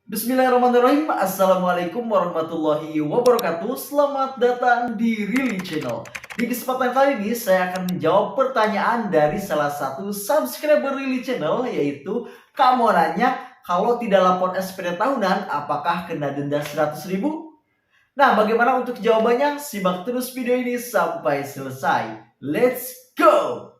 Bismillahirrahmanirrahim. Assalamualaikum warahmatullahi wabarakatuh. Selamat datang di Really Channel. Di kesempatan kali ini saya akan menjawab pertanyaan dari salah satu subscriber Really Channel, yaitu kamu nanya, kalau tidak lapor SPT tahunan apakah kena denda 100.000? Nah, bagaimana untuk jawabannya? Simak terus video ini sampai selesai. Let's go!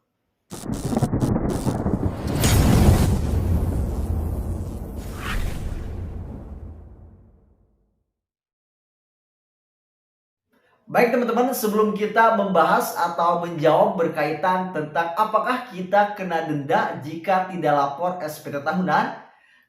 Baik teman-teman, sebelum kita membahas atau menjawab berkaitan tentang apakah kita kena denda jika tidak lapor SPT tahunan.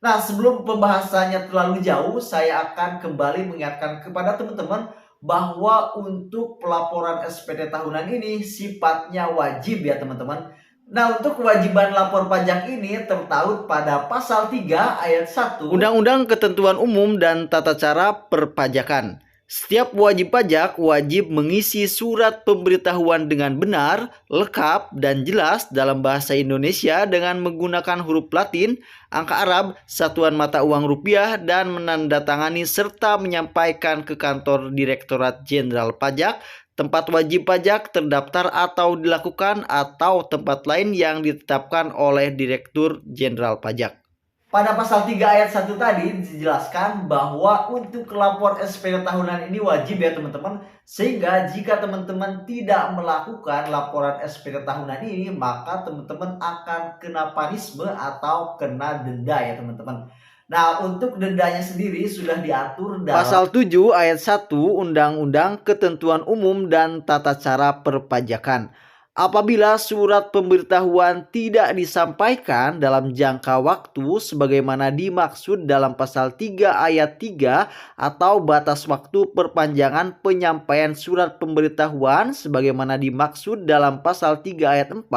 Nah, sebelum pembahasannya terlalu jauh, saya akan kembali mengingatkan kepada teman-teman bahwa untuk pelaporan SPT tahunan ini sifatnya wajib ya teman-teman. Nah, untuk kewajiban lapor pajak ini tertaut pada pasal 3 ayat 1 Undang-Undang Ketentuan Umum dan Tata Cara Perpajakan. Setiap wajib pajak wajib mengisi surat pemberitahuan dengan benar, lengkap, dan jelas dalam bahasa Indonesia dengan menggunakan huruf Latin, angka Arab, satuan mata uang rupiah, dan menandatangani serta menyampaikan ke kantor Direktorat Jenderal Pajak, tempat wajib pajak terdaftar atau dilakukan, atau tempat lain yang ditetapkan oleh Direktur Jenderal Pajak. Pada pasal 3 ayat 1 tadi dijelaskan bahwa untuk lapor SPT tahunan ini wajib ya teman-teman. Sehingga jika teman-teman tidak melakukan laporan SPT tahunan ini, maka teman-teman akan kena panisme atau kena denda ya teman-teman. Nah, untuk dendanya sendiri sudah diatur dalam Pasal 7 ayat 1 Undang-Undang Ketentuan Umum dan Tata Cara Perpajakan. Apabila surat pemberitahuan tidak disampaikan dalam jangka waktu sebagaimana dimaksud dalam pasal 3 ayat 3 atau batas waktu perpanjangan penyampaian surat pemberitahuan sebagaimana dimaksud dalam pasal 3 ayat 4,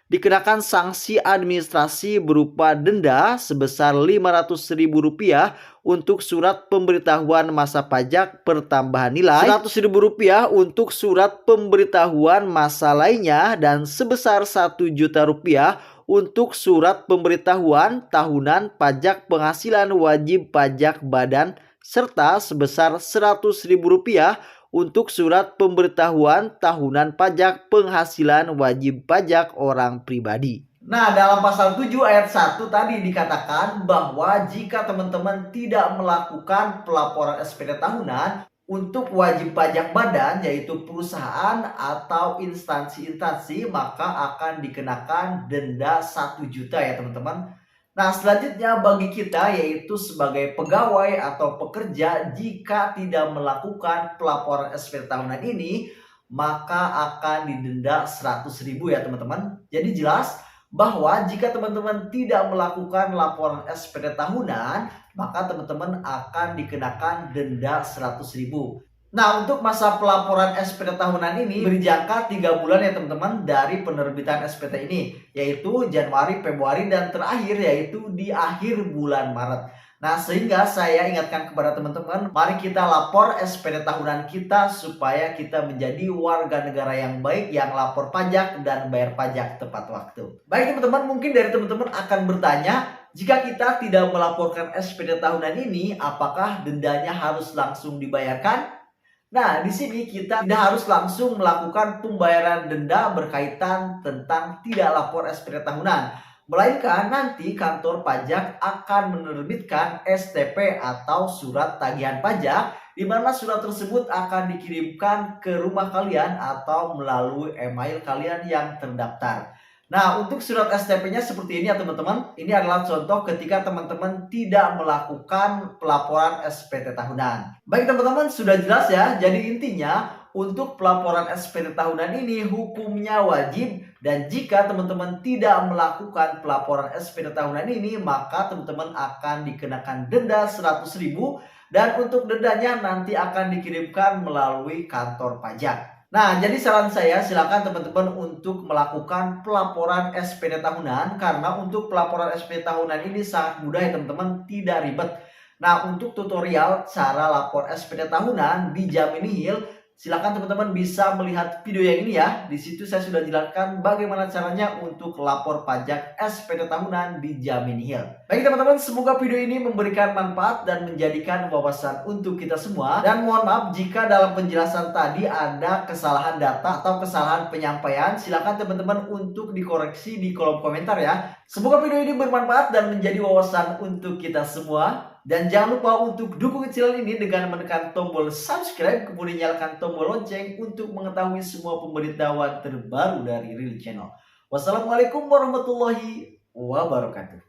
dikenakan sanksi administrasi berupa denda sebesar Rp500.000 untuk surat pemberitahuan masa pajak pertambahan nilai, Rp100.000 untuk surat pemberitahuan masa lainnya, dan sebesar Rp1.000.000 untuk surat pemberitahuan tahunan pajak penghasilan wajib pajak badan, serta sebesar Rp100.000 untuk surat pemberitahuan tahunan pajak penghasilan wajib pajak orang pribadi. Nah, dalam pasal 7 ayat 1 tadi dikatakan bahwa jika teman-teman tidak melakukan pelaporan SPT tahunan untuk wajib pajak badan, yaitu perusahaan atau instansi-instansi, maka akan dikenakan denda 1 juta ya teman-teman. Nah, selanjutnya bagi kita, yaitu sebagai pegawai atau pekerja, jika tidak melakukan pelaporan SPT tahunan ini, maka akan didenda 100.000 ya teman-teman. Jadi jelas bahwa jika teman-teman tidak melakukan laporan SPT tahunan, maka teman-teman akan dikenakan denda 100.000. Nah, untuk masa pelaporan SPT tahunan ini berjangka 3 bulan ya teman-teman dari penerbitan SPT ini, yaitu Januari, Februari, dan terakhir yaitu di akhir bulan Maret. Nah, sehingga saya ingatkan kepada teman-teman, mari kita lapor SPT tahunan kita supaya kita menjadi warga negara yang baik, yang lapor pajak dan bayar pajak tepat waktu. Baik teman-teman, mungkin dari teman-teman akan bertanya, jika kita tidak melaporkan SPT tahunan ini, apakah dendanya harus langsung dibayarkan? Nah, di sini kita tidak harus langsung melakukan pembayaran denda berkaitan tentang tidak lapor SPT tahunan, melainkan nanti kantor pajak akan menerbitkan STP atau surat tagihan pajak, di mana surat tersebut akan dikirimkan ke rumah kalian atau melalui email kalian yang terdaftar. Nah, untuk surat STP-nya seperti ini ya teman-teman. Ini adalah contoh ketika teman-teman tidak melakukan pelaporan SPT tahunan. Baik teman-teman, sudah jelas ya. Jadi intinya untuk pelaporan SPT tahunan ini hukumnya wajib, dan jika teman-teman tidak melakukan pelaporan SPT tahunan ini, maka teman-teman akan dikenakan denda 100.000, dan untuk dendanya nanti akan dikirimkan melalui kantor pajak. Nah, jadi saran saya, silakan teman-teman untuk melakukan pelaporan SPT tahunan, karena untuk pelaporan SPT tahunan ini sangat mudah ya teman-teman, tidak ribet. Nah, untuk tutorial cara lapor SPT tahunan dijamin nihil, Silakan teman-teman bisa melihat video yang ini ya. Di situ saya sudah jelaskan bagaimana caranya untuk lapor pajak SPT tahunan di Jamin Hill. Baik teman-teman, semoga video ini memberikan manfaat dan menjadikan wawasan untuk kita semua. Dan mohon maaf jika dalam penjelasan tadi ada kesalahan data atau kesalahan penyampaian. Silakan teman-teman untuk dikoreksi di kolom komentar ya. Semoga video ini bermanfaat dan menjadi wawasan untuk kita semua. Dan jangan lupa untuk dukung channel ini dengan menekan tombol subscribe, kemudian nyalakan tombol lonceng untuk mengetahui semua pemberitahuan terbaru dari Real Channel. Wassalamualaikum warahmatullahi wabarakatuh.